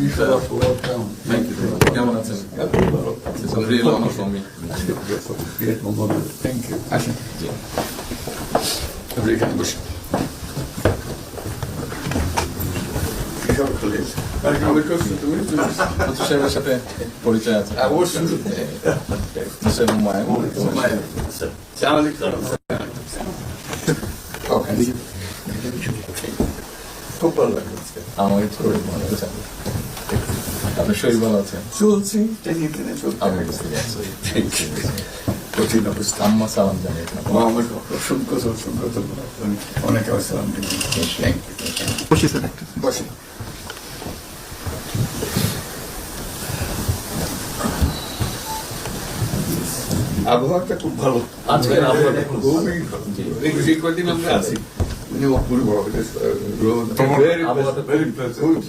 Thank you. কেমন আছেন? It's a real honor for me. Thank you. আসেন। জি। আপনি এখানে বসুন। প্রচুর সাহেবের সাথে পরিচয় আছে। অবশ্যই। মিস্টার হুমায়ুন। ওখানে খুব ভালো লাগলো। আমাকে ছোট মনে হচ্ছে। আপনার শরীর ভালো আছে? চলছি টেনে টেনে চলতে আমি বুঝতে পারছি। কঠিন অবস্থা। আম্মা সালাম জানিয়ে আমার অসংখ্য ধন্যবাদ। অনেক আসসালাম। Thank you. বসি স্যার একটা বসে আবহাওয়াটা খুব ভালো। আজকের আবহাওয়াটা খুবই ভালো। জি। এই কয়েকদিন আমরা আছি। অপূর্ব রোদ। আবহাওয়াটা Very pleasant.